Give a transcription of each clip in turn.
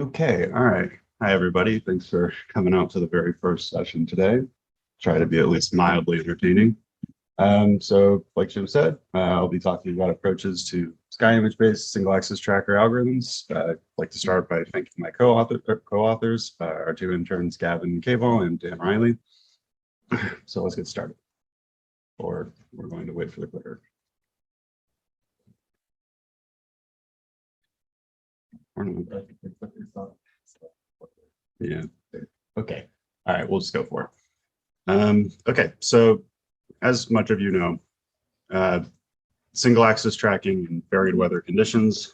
Okay, all right. Hi, everybody. Thanks for coming out to the very first session today. Try to be at least mildly entertaining. So like Jim said, I'll be talking about approaches to sky image-based single-axis tracker algorithms. I'd like to start by thanking my co-authors, our two interns, Gavin Cable and Dan Riley. So let's get started. Or we're going to wait for the clicker. Yeah. Okay. All right. We'll just go for it. Okay. So as much of you know, single axis tracking in varied weather conditions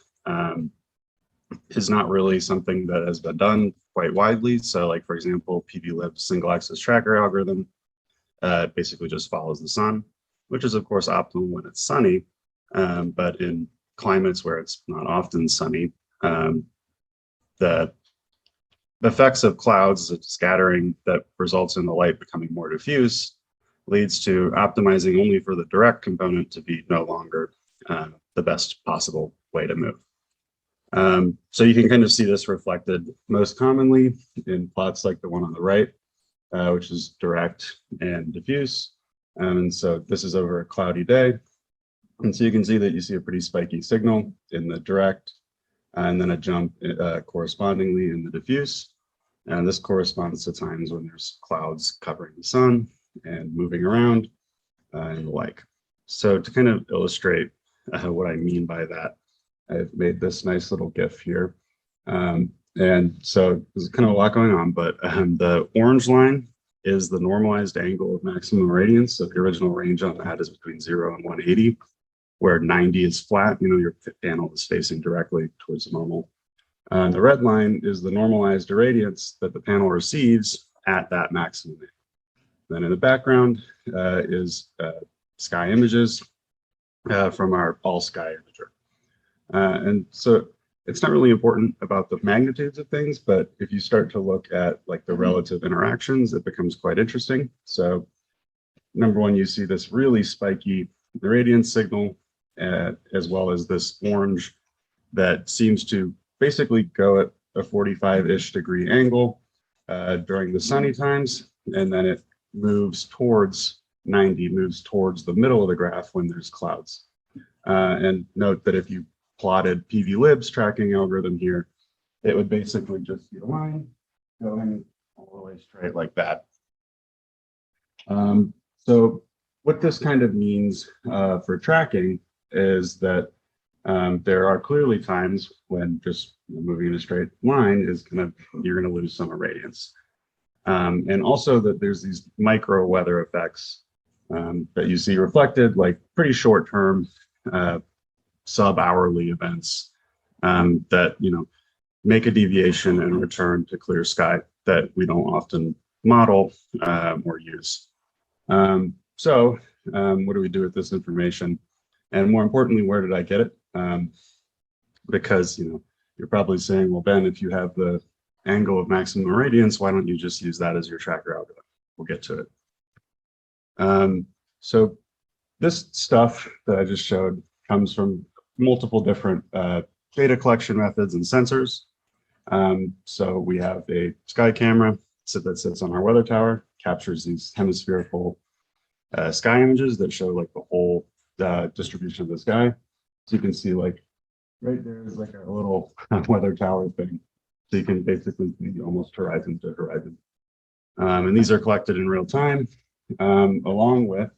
is not really something that has been done quite widely. So like, for example, PVLib's single axis tracker algorithm basically just follows the sun, which is of course optimal when it's sunny. But in climates where it's not often sunny, the effects of clouds, scattering that results in the light becoming more diffuse, leads to optimizing only for the direct component to be no longer the best possible way to move. So you can kind of see this reflected most commonly in plots like the one on the right, which is direct and diffuse. And so this is over a cloudy day. And so you can see that you see a pretty spiky signal in the direct, and then a jump correspondingly in the diffuse. And this corresponds to times when there's clouds covering the sun and moving around and the like. So to kind of illustrate what I mean by that, I've made this nice little GIF here. And so there's kind of a lot going on, but the orange line is the normalized angle of maximum radiance. So the original range on that is between 0 and 180, where 90 is flat, you know, your panel is facing directly towards the normal. The red line is the normalized irradiance that the panel receives at that maximum. Then in the background is sky images from our all sky imager. And so it's not really important about the magnitudes of things, but if you start to look at like the relative interactions, it becomes quite interesting. So number one, you see this really spiky irradiance signal, as well as this orange that seems to basically go at a 45-ish degree angle during the sunny times, and then it moves towards 90, moves towards the middle of the graph when there's clouds. And note that if you plotted PVLib's tracking algorithm here, it would basically just be a line going all the way straight like that. So what this kind of means for tracking is that there are clearly times when just moving in a straight line is you're gonna lose some irradiance. And also that there's these micro weather effects that you see reflected, like pretty short term sub-hourly events that, you know, make a deviation and return to clear sky that we don't often model or use. So what do we do with this information? And more importantly, where did I get it? Because, you know, you're probably saying, well, Ben, if you have the angle of maximum irradiance, why don't you just use that as your tracker algorithm? We'll get to it. So this stuff that I just showed comes from multiple different data collection methods and sensors. So we have a sky camera that sits on our weather tower, captures these hemispherical sky images that show like the whole distribution of the sky. So you can see like right there is like a little weather tower thing. So you can basically see almost horizon to horizon. And these are collected in real time, along with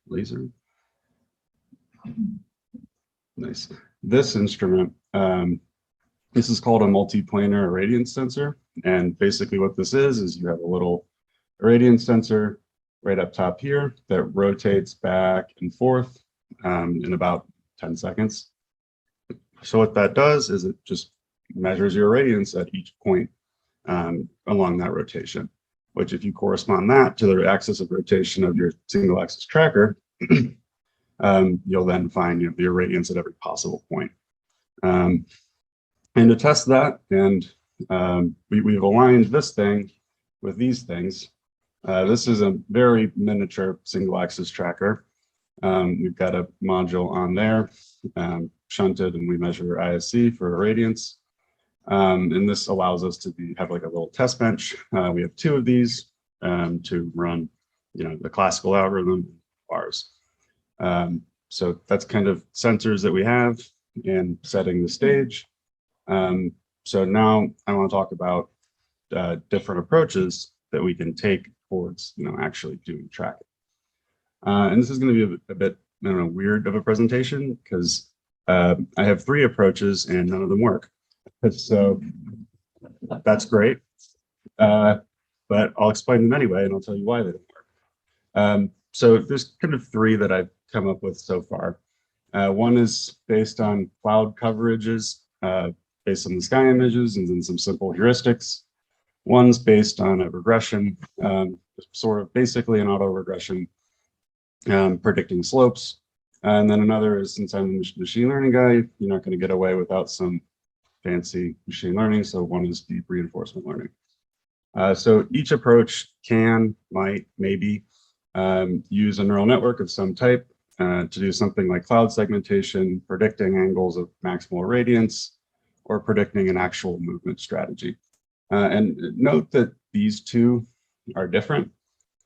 laser. Nice. This instrument, this is called a multiplanar irradiance sensor. And basically what this is you have a little irradiance sensor right up top here that rotates back and forth in about 10 seconds. So what that does is it just measures your irradiance at each point along that rotation, which if you correspond that to the axis of rotation of your single axis tracker, you'll then find, you know, the irradiance at every possible point. And to test that, and we've aligned this thing with these things. This is a very miniature single axis tracker. We've got a module on there, shunted, and we measure ISC for irradiance. And this allows us to have like a little test bench. We have 2 of these to run, the classical algorithm bars. So that's kind of sensors that we have and setting the stage. So now I want to talk about different approaches that we can take towards, actually doing tracking. And this is going to be a bit, weird of a presentation because I have 3 approaches and none of them work. So that's great. But I'll explain them anyway, and I'll tell you why they don't work. So there's kind of 3 that I've come up with so far. One is based on cloud coverages, based on the sky images, and then some simple heuristics. One's based on a regression, sort of basically an auto regression, predicting slopes. And then another is, since I'm a machine learning guy, you're not going to get away without some fancy machine learning. So one is deep reinforcement learning. So each approach might, maybe use a neural network of some type to do something like cloud segmentation, predicting angles of maximal irradiance, or predicting an actual movement strategy. And note that these 2 are different.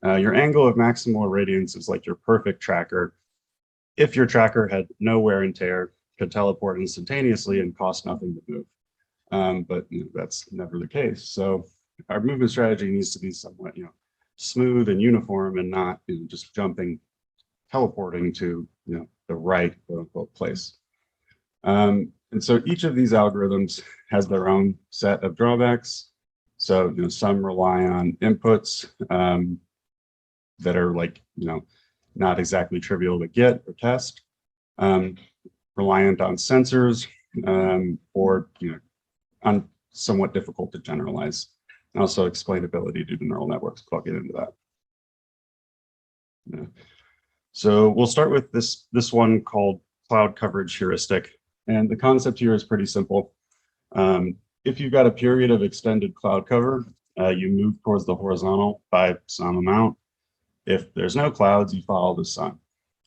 Your angle of maximal irradiance is like your perfect tracker. If your tracker had no wear and tear, could teleport instantaneously and cost nothing to move. But that's never the case. So our movement strategy needs to be somewhat, smooth and uniform, and not just teleporting to the right quote unquote place. And so each of these algorithms has their own set of drawbacks. So some rely on inputs that are like not exactly trivial to get or test, reliant on sensors, or somewhat difficult to generalize. And also explainability due to neural networks plug it into that. Yeah. So we'll start with this one called cloud coverage heuristic. And the concept here is pretty simple. If you've got a period of extended cloud cover, you move towards the horizontal by some amount. If there's no clouds, you follow the sun.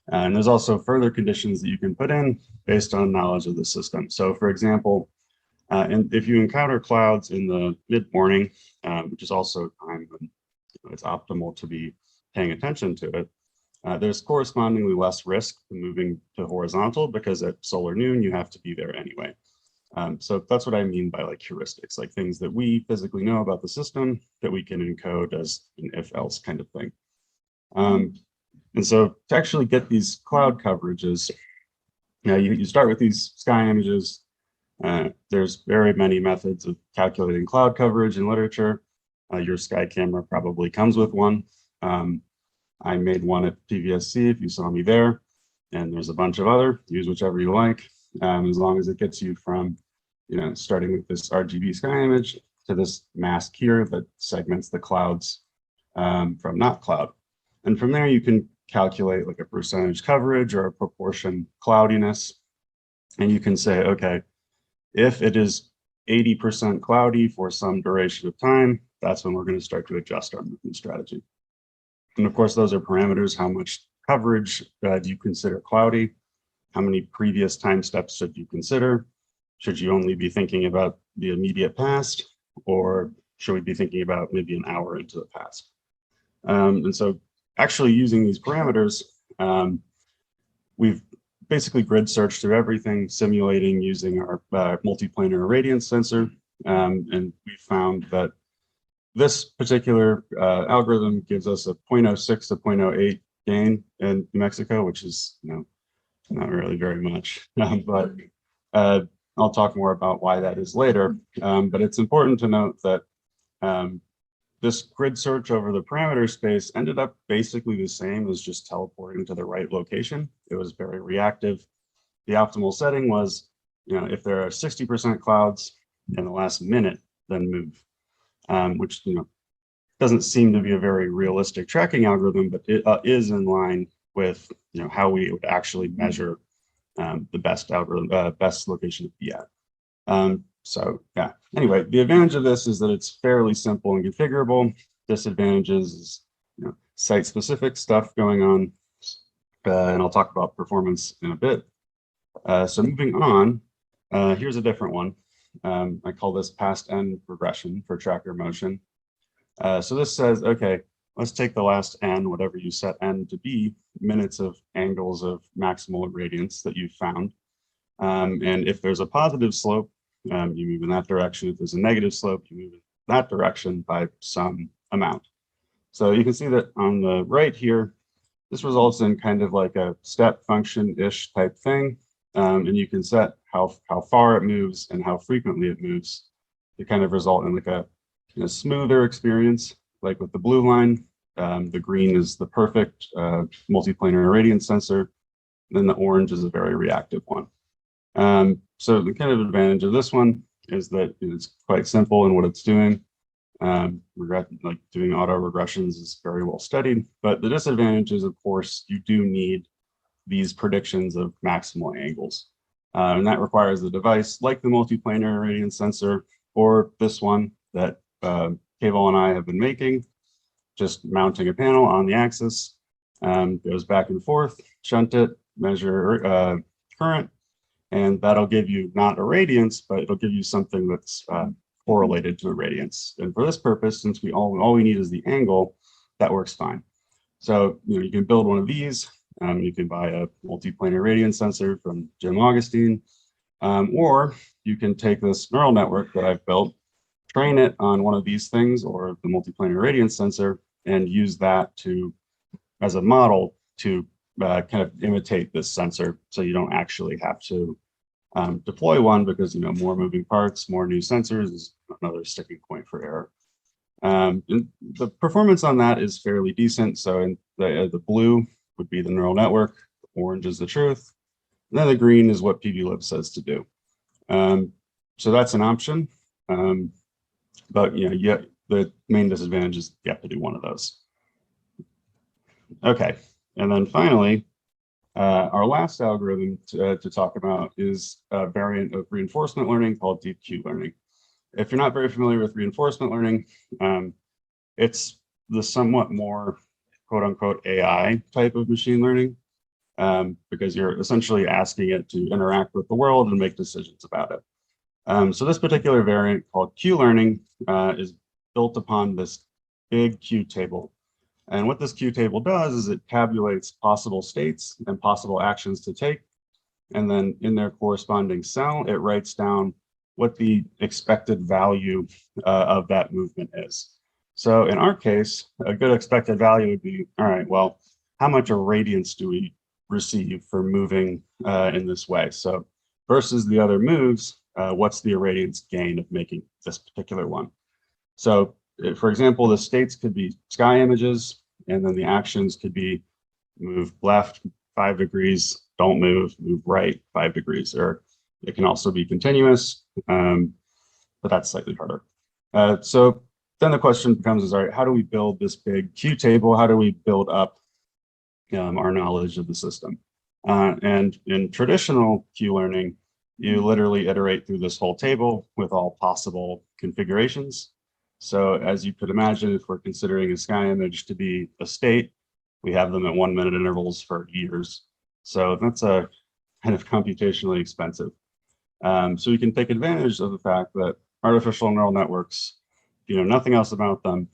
And there's also further conditions that you can put in based on knowledge of the system. So for example, and if you encounter clouds in the mid-morning, which is also a time when it's optimal to be paying attention to it, there's correspondingly less risk to moving to horizontal, because at solar noon, you have to be there anyway. So that's what I mean by like heuristics, like things that we physically know about the system that we can encode as an if-else kind of thing. And so to actually get these cloud coverages, you start with these sky images. There's very many methods of calculating cloud coverage in literature. Your sky camera probably comes with one. I made one at PVSC if you saw me there, and there's a bunch of other. Use whichever you like, as long as it gets you from, starting with this RGB sky image to this mask here that segments the clouds from not cloud. And from there, you can calculate like a percentage coverage or a proportion cloudiness. And you can say, okay, if it is 80% cloudy for some duration of time, that's when we're going to start to adjust our movement strategy. And of course, those are parameters. How much coverage do you consider cloudy? How many previous time steps should you consider? Should you only be thinking about the immediate past, or should we be thinking about maybe an hour into the past? And so actually using these parameters, we've basically grid searched through everything, simulating using our multiplanar irradiance sensor. And we found that this particular algorithm gives us a 0.06 to 0.08 gain in New Mexico, which is not really very much, but I'll talk more about why that is later. But it's important to note that this grid search over the parameter space ended up basically the same as just teleporting to the right location. It was very reactive. The optimal setting was, if there are 60% clouds in the last minute, then move, which doesn't seem to be a very realistic tracking algorithm, but it is in line with how we would actually measure the best algorithm, best location to be at. So yeah, anyway, the advantage of this is that it's fairly simple and configurable. Disadvantages is site-specific stuff going on, and I'll talk about performance in a bit. So moving on, here's a different one. I call this past n regression for tracker motion. So this says, okay, let's take the last n, whatever you set n to be, minutes of angles of maximal irradiance that you've found. And if there's a positive slope, you move in that direction. If there's a negative slope, you move in that direction by some amount. So you can see that on the right here, this results in kind of like a step function-ish type thing. And you can set how far it moves and how frequently it moves to kind of result in like a smoother experience, like with the blue line. The green is the perfect multiplanar irradiance sensor. Then the orange is a very reactive one. So the kind of advantage of this one is that it's quite simple in what it's doing. Like doing auto regressions is very well studied, but the disadvantage is, of course, you do need these predictions of maximal angles. And that requires a device like the multiplanar irradiance sensor or this one that Keval and I have been making, just mounting a panel on the axis, goes back and forth, shunt it, measure current, and that'll give you not irradiance, but it'll give you something that's correlated to irradiance. And for this purpose, since all we need is the angle, that works fine. So you can build one of these. You can buy a multiplanar irradiance sensor from Jim Augustine, or you can take this neural network that I've built, train it on one of these things or the multiplanar irradiance sensor, and use that as a model to kind of imitate this sensor, so you don't actually have to deploy one, because more moving parts, more new sensors is another sticking point for error. And the performance on that is fairly decent. So in the blue would be the neural network, the orange is the truth, and then the green is what PVLib says to do. So that's an option, but the main disadvantage is you have to do one of those. Okay, and then finally, our last algorithm to talk about is a variant of reinforcement learning called deep Q learning. If you're not very familiar with reinforcement learning, it's the somewhat more quote unquote AI type of machine learning, because you're essentially asking it to interact with the world and make decisions about it. So this particular variant called Q learning is built upon this big Q table. And what this Q table does is it tabulates possible states and possible actions to take. And then in their corresponding cell, it writes down what the expected value of that movement is. So in our case, a good expected value would be, all right, well, how much irradiance do we receive for moving in this way? So versus the other moves, what's the irradiance gain of making this particular one? So for example, the states could be sky images, and then the actions could be move left 5 degrees, don't move right 5 degrees, or it can also be continuous, but that's slightly harder. So then the question becomes, all right, how do we build this big Q table? How do we build up our knowledge of the system? And in traditional Q learning, you literally iterate through this whole table with all possible configurations. So as you could imagine, if we're considering a sky image to be a state, we have them at 1 minute intervals for years. So that's a kind of computationally expensive. So we can take advantage of the fact that artificial neural networks, if you know nothing else about them,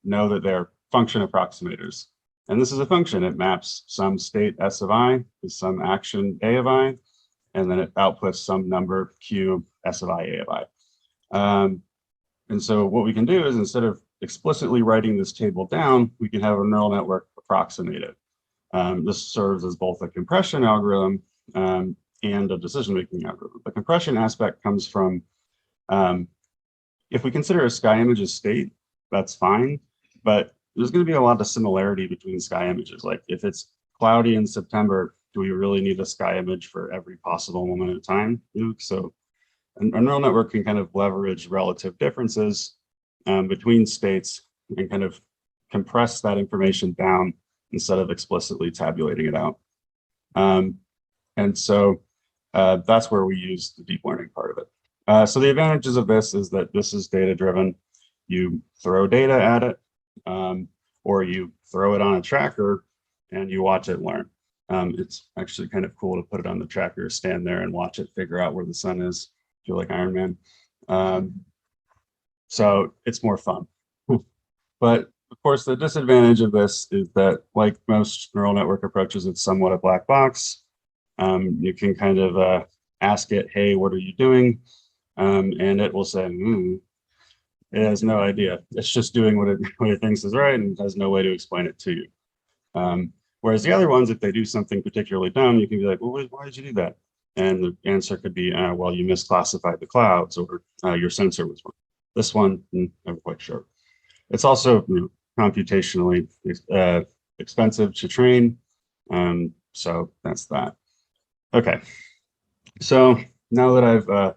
know that they're function approximators. And this is a function. It maps some state S of I to some action A of I, and then it outputs some number Q S of I A of I. And so what we can do is, instead of explicitly writing this table down, we can have a neural network approximate it. This serves as both a compression algorithm and a decision-making algorithm. The compression aspect comes from, if we consider a sky image a state, that's fine, but there's going to be a lot of similarity between sky images. Like if it's cloudy in September, do we really need a sky image for every possible moment of time? So a neural network can kind of leverage relative differences between states and kind of compress that information down instead of explicitly tabulating it out. And so that's where we use the deep learning part of it. So the advantages of this is that this is data driven. You throw data at it, or you throw it on a tracker and you watch it learn. It's actually kind of cool to put it on the tracker, stand there and watch it figure out where the sun is. feel like Iron Man. So it's more fun. But of course, the disadvantage of this is that, like most neural network approaches, it's somewhat a black box. You can kind of ask it, hey, what are you doing? And it will say, it has no idea. It's just doing what it thinks is right and has no way to explain it to you. Whereas the other ones, if they do something particularly dumb, you can be like, well, why did you do that? And the answer could be, well, you misclassified the clouds, or your sensor was wrong. This one, I'm quite sure. It's also computationally expensive to train. So that's that. Okay. So now that I've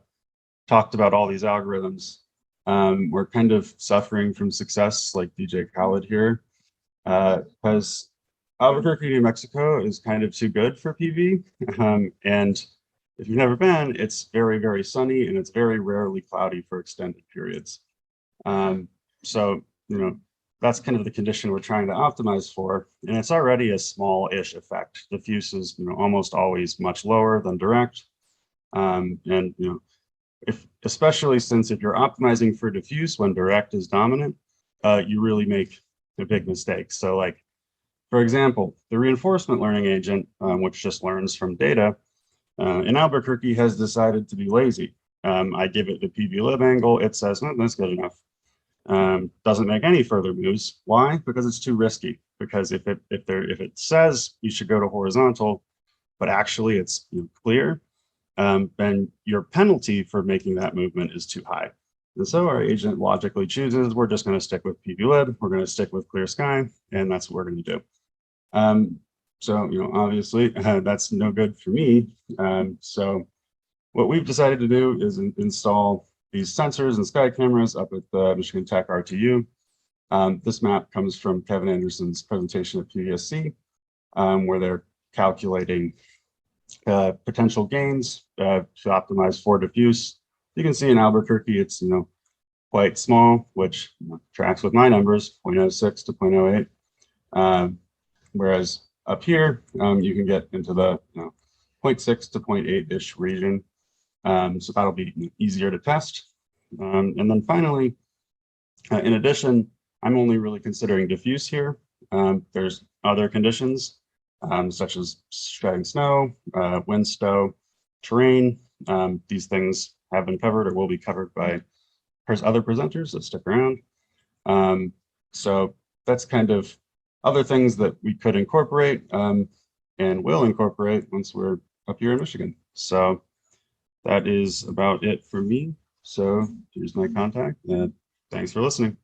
talked about all these algorithms, we're kind of suffering from success like DJ Khaled here, because Albuquerque, New Mexico is kind of too good for PV. And if you've never been, it's very, very sunny and it's very rarely cloudy for extended periods. So, that's kind of the condition we're trying to optimize for. And it's already a small-ish effect. Diffuse is, almost always much lower than direct. And, especially since if you're optimizing for diffuse when direct is dominant, you really make a big mistake. So like, for example, the reinforcement learning agent, which just learns from data, in Albuquerque has decided to be lazy. I give it the PVLib angle, it says, that's good enough. Doesn't make any further moves. Why? Because it's too risky. Because if it says you should go to horizontal, but actually it's clear, then your penalty for making that movement is too high. And so our agent logically chooses, we're just going to stick with PVLib, we're going to stick with clear sky, and that's what we're going to do. So obviously that's no good for me. So what we've decided to do is install these sensors and sky cameras up at the Michigan Tech RTU. This map comes from Kevin Anderson's presentation at PVSC, where they're calculating potential gains to optimize for diffuse. You can see in Albuquerque, it's quite small, which tracks with my numbers, 0.06 to 0.08. Whereas up here, you can get into the 0.6 to 0.8-ish region. So that'll be easier to test. And then finally, in addition, I'm only really considering diffuse here. There's other conditions, such as shredding snow, wind stow, terrain. These things have been covered or will be covered by other presenters, so stick around. So that's kind of other things that we could incorporate and will incorporate once we're up here in Michigan. So that is about it for me. So here's my contact, and thanks for listening.